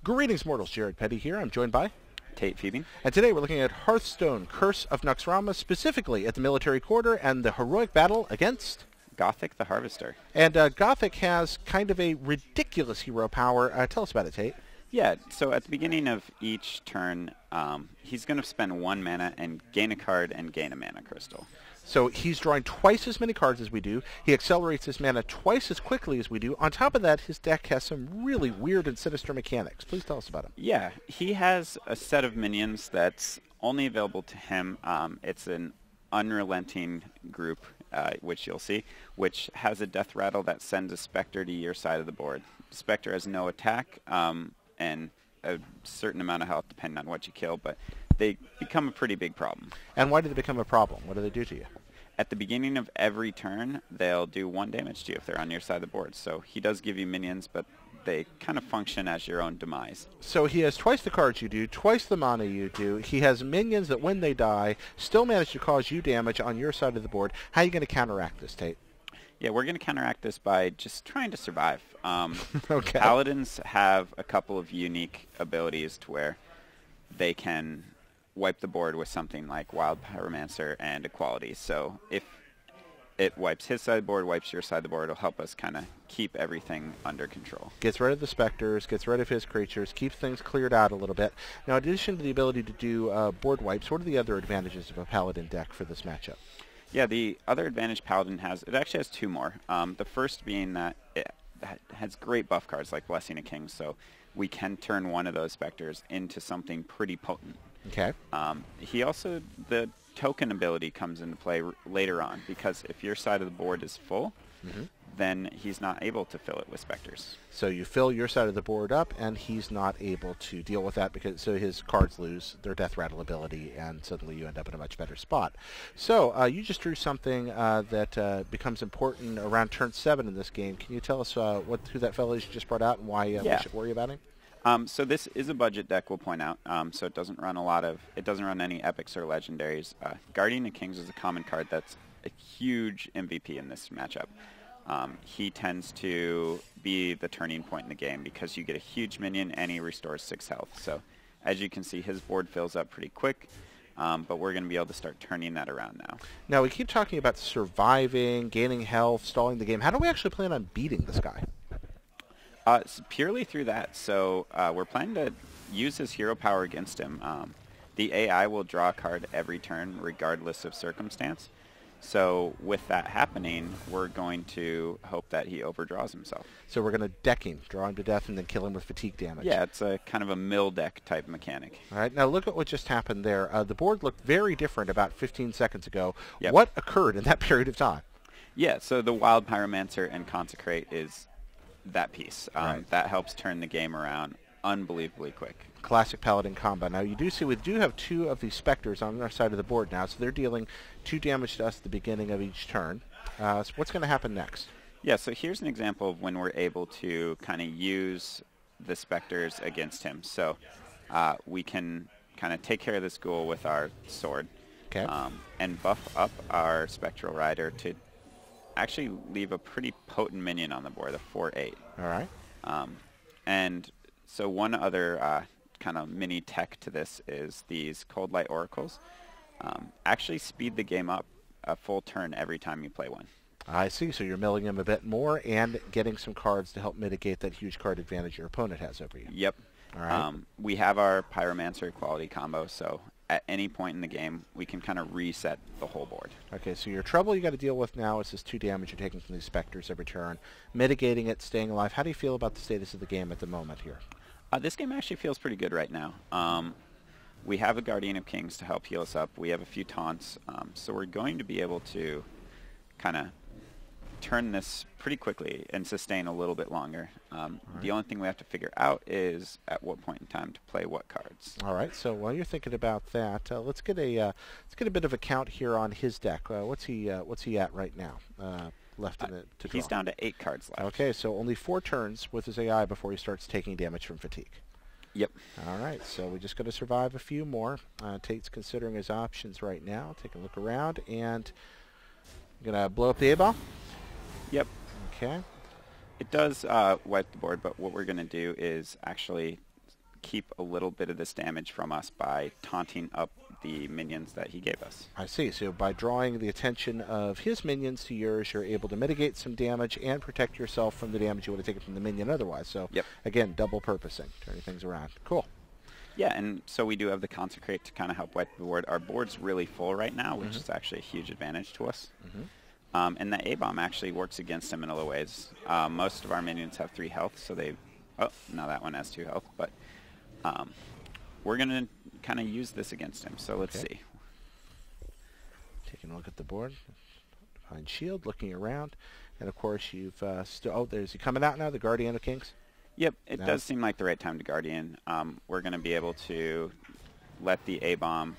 Greetings, mortals. Jared Petty here. I'm joined by Tate Phoebe. And today we're looking at Hearthstone, Curse of Naxxramas, specifically at the military quarter and the heroic battle against Gothik the Harvester. And Gothik has kind of a ridiculous hero power. Tell us about it, Tate. Yeah, so at the beginning of each turn, he's going to spend 1 mana and gain a card and gain a mana crystal. So he's drawing twice as many cards as we do. He accelerates his mana twice as quickly as we do. On top of that, his deck has some really weird and sinister mechanics. Please tell us about him. Yeah, he has a set of minions that's only available to him. It's an unrelenting group, which you'll see, which has a death rattle that sends a Spectre to your side of the board. Spectre has no attack and a certain amount of health depending on what you kill, but they become a pretty big problem. And why do they become a problem? What do they do to you? At the beginning of every turn, they'll do 1 damage to you if they're on your side of the board. So he does give you minions, but they kind of function as your own demise. So he has twice the cards you do, twice the mana you do. He has minions that when they die, still manage to cause you damage on your side of the board. How are you going to counteract this, Tate? Yeah, we're going to counteract this by just trying to survive. Okay. Paladins have a couple of unique abilities to where they can wipe the board with something like Wild Pyromancer and Equality. So if it wipes his side of the board, wipes your side of the board, it'll help us kind of keep everything under control. Gets rid of the Spectres, gets rid of his creatures, keeps things cleared out a little bit. Now, in addition to the ability to do board wipes, what are the other advantages of a Paladin deck for this matchup? Yeah, the other advantage Paladin has, it actually has 2 more. The first being that it has great buff cards like Blessing of Kings, so we can turn one of those Spectres into something pretty potent. Okay. He also, the token ability comes into play later on, because if your side of the board is full, then he's not able to fill it with Spectres. So you fill your side of the board up, and he's not able to deal with that, because so his cards lose their death rattle ability, and suddenly you end up in a much better spot. So you just drew something that becomes important around turn 7 in this game. Can you tell us who that fellow is you just brought out and why we should worry about him? So this is a budget deck, we'll point out. So it doesn't run it doesn't run any epics or legendaries. Guardian of Kings is a common card that's a huge MVP in this matchup. He tends to be the turning point in the game because you get a huge minion and he restores 6 health. So as you can see, his board fills up pretty quick, but we're going to be able to start turning that around now. Now, we keep talking about surviving, gaining health, stalling the game. How do we actually plan on beating this guy? It's purely through that. So we're planning to use his hero power against him. The AI will draw a card every turn regardless of circumstance. So with that happening, we're going to hope that he overdraws himself. So we're going to deck him, draw him to death, and then kill him with fatigue damage. Yeah, it's a kind of a mill deck type mechanic. All right, now look at what just happened there. The board looked very different about 15 seconds ago. Yep. What occurred in that period of time? Yeah, so the Wild Pyromancer and Consecrate is that piece. Right. That helps turn the game around unbelievably quick. Classic Paladin combo. Now, you do see we do have 2 of these Spectres on our side of the board now, so they're dealing 2 damage to us at the beginning of each turn. So what's going to happen next? Yeah, so here's an example of when we're able to kind of use the Spectres against him. So we can kind of take care of this ghoul with our sword, Okay. and buff up our Spectral Rider to actually leave a pretty potent minion on the board, a 4/8. All right. And so one other kind of mini tech to this is these Cold Light Oracles actually speed the game up a full turn every time you play one. I see. So you're milling him a bit more and getting some cards to help mitigate that huge card advantage your opponent has over you. Yep. All right. We have our Pyromancer Equality combo, so at any point in the game, we can kind of reset the whole board. Okay, so your trouble you got to deal with now is this 2 damage you're taking from these Spectres every turn. Mitigating it, staying alive. How do you feel about the status of the game at the moment here? This game actually feels pretty good right now. We have a Guardian of Kings to help heal us up. We have a few taunts, so we're going to be able to kind of turn this pretty quickly and sustain a little bit longer. The only thing we have to figure out is at what point in time to play what cards. All right. So while you're thinking about that, let's get a bit of a count here on his deck. What's he at right now? Left in it to draw. He's down to 8 cards left. Okay, so only 4 turns with his AI before he starts taking damage from fatigue. Yep. All right, so we just got to survive a few more. Tate's considering his options right now. Take a look around, and I'm going to blow up the A-ball. Yep. Okay. It does wipe the board, but what we're going to do is actually keep a little bit of this damage from us by taunting up the minions that he gave us. I see. So by drawing the attention of his minions to yours, you're able to mitigate some damage and protect yourself from the damage you would have taken from the minion otherwise. So, yep. Again, double purposing, turning things around. Cool. Yeah, and so we do have the Consecrate to kind of help wipe the board. Our board's really full right now, which is actually a huge advantage to us. And the A-Bomb actually works against him in other ways. Most of our minions have 3 health, so they... Oh, now that one has 2 health, but we're going to kind of use this against him, so let's see. Taking a look at the board. Divine Shield, looking around. And, of course, you've still... Oh, there's he coming out now, the Guardian of Kings? Yep, it does seem like the right time to Guardian. We're going to be able to let the A-Bomb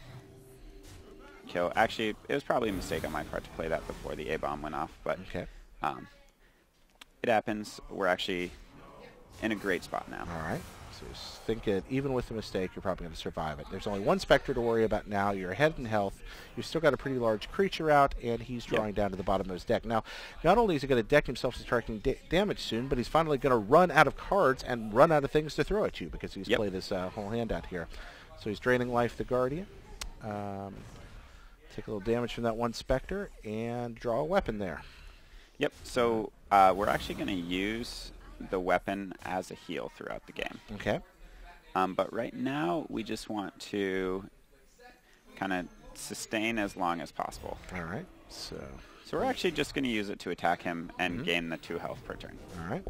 kill. Actually, it was probably a mistake on my part to play that before the A-Bomb went off, but it happens. We're actually in a great spot now. All right. So just think that even with the mistake, you're probably going to survive it. There's only one Spectre to worry about now. You're ahead in health. You've still got a pretty large creature out, and he's drawing down to the bottom of his deck. Now, not only is he going to deck himself subtracting damage soon, but he's finally going to run out of cards and run out of things to throw at you because he's played his whole hand out here. So he's draining life the Guardian. Take a little damage from that one Spectre and draw a weapon there. Yep, so we're actually going to use the weapon as a heal throughout the game. Okay. But right now, we just want to kind of sustain as long as possible. All right. So we're actually just going to use it to attack him and gain the 2 health per turn. All right.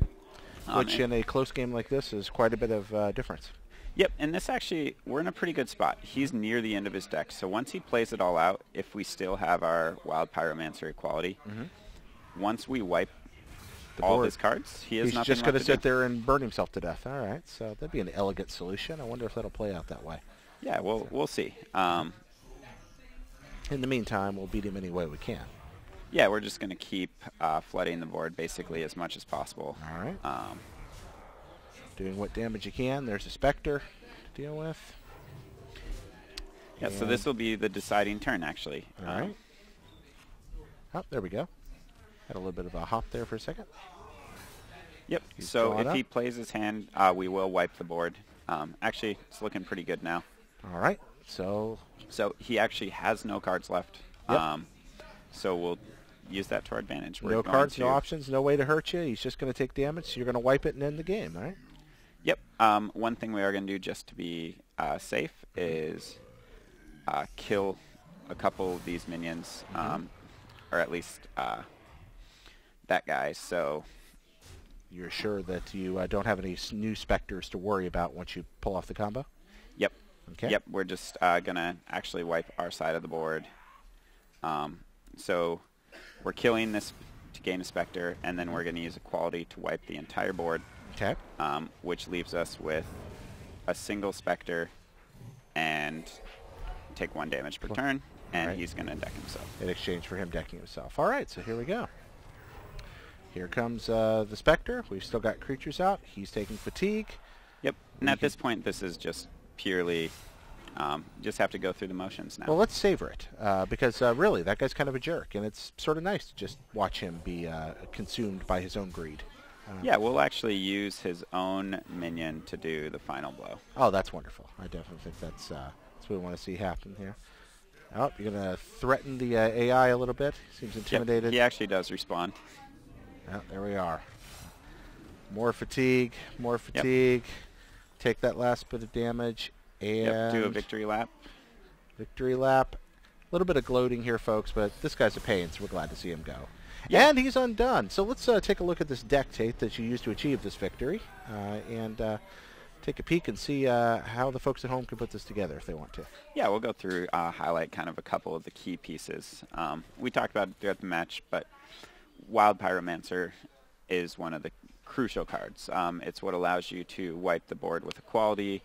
Which in a close game like this is quite a bit of difference. Yep, and this actually, we're in a pretty good spot. He's near the end of his deck, so once he plays it all out, if we still have our Wild Pyromancer equality, once we wipe all of his cards, he's just going to sit there and burn himself to death. All right, so that'd be an elegant solution. I wonder if that'll play out that way. Yeah, we'll see. In the meantime, we'll beat him any way we can. Yeah, we're just going to keep flooding the board basically as much as possible. All right. Doing what damage you can. There's a Spectre to deal with. Yeah, so this will be the deciding turn, actually. All right. Oh, there we go. Had a little bit of a hop there for a second. Yep, so if he plays his hand, we will wipe the board. Actually, it's looking pretty good now. All right, so he actually has no cards left. Yep. So we'll use that to our advantage. No cards, no options, no way to hurt you. He's just going to take damage, so you're going to wipe it and end the game, all right? Yep. One thing we are going to do just to be safe is kill a couple of these minions, or at least that guy. So you're sure that you don't have any new Spectres to worry about once you pull off the combo? Yep. Okay. Yep. We're just going to actually wipe our side of the board. So we're killing this to gain a Spectre, and then we're going to use Equality to wipe the entire board. Okay. Which leaves us with a single Spectre and take 1 damage per turn, and he's going to deck himself. In exchange for him decking himself. All right, so here we go. Here comes the Spectre. We've still got creatures out. He's taking fatigue. Yep, and at this point, this is just purely... just have to go through the motions now. Well, let's savor it, because really, that guy's kind of a jerk, and it's sort of nice to just watch him be consumed by his own greed. Yeah, we'll actually use his own minion to do the final blow. Oh, that's wonderful. I definitely think that's what we want to see happen here. Oh, you're going to threaten the AI a little bit. Seems intimidated. Yep, he actually does respond. Oh, there we are. More fatigue, more fatigue. Yep. Take that last bit of damage. And do a victory lap. Victory lap. A little bit of gloating here, folks, but this guy's a pain, so we're glad to see him go. Yeah. And he's undone. So let's take a look at this deck, Tate, that you used to achieve this victory, and take a peek and see how the folks at home can put this together if they want to. Yeah, we'll go through, highlight kind of a couple of the key pieces. We talked about it throughout the match, but Wild Pyromancer is one of the crucial cards. It's what allows you to wipe the board with Equality.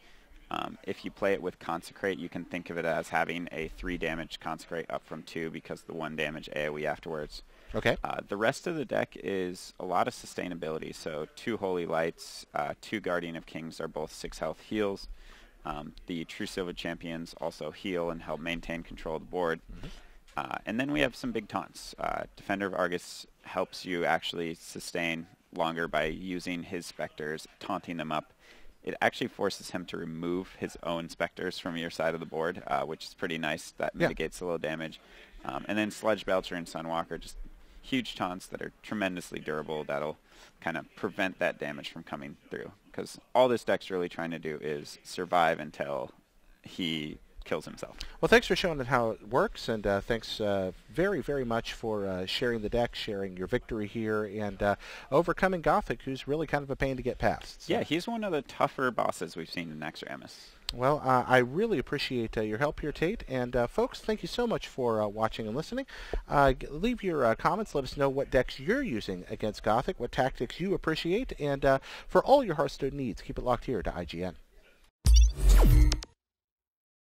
If you play it with Consecrate, you can think of it as having a 3 damage Consecrate up from 2 because the 1 damage AoE afterwards. Okay. The rest of the deck is a lot of sustainability. So 2 Holy Lights, 2 Guardian of Kings are both 6 health heals. The True Silver Champions also heal and help maintain control of the board. And then we have some big taunts. Defender of Argus helps you actually sustain longer by using his Spectres, taunting them up, it actually forces him to remove his own specters from your side of the board, which is pretty nice. That mitigates a little damage. And then Sludge Belcher and Sunwalker, just huge taunts that are tremendously durable. That'll kind of prevent that damage from coming through. Because all this deck's really trying to do is survive until he kills himself. Well, thanks for showing it how it works, and thanks very, very much for sharing the deck, sharing your victory here, and overcoming Gothik, who's really kind of a pain to get past. So. Yeah, he's one of the tougher bosses we've seen in Naxxramas. Well, I really appreciate your help here, Tate. And folks, thank you so much for watching and listening. Leave your comments. Let us know what decks you're using against Gothik, what tactics you appreciate. And for all your Hearthstone needs, keep it locked here to IGN.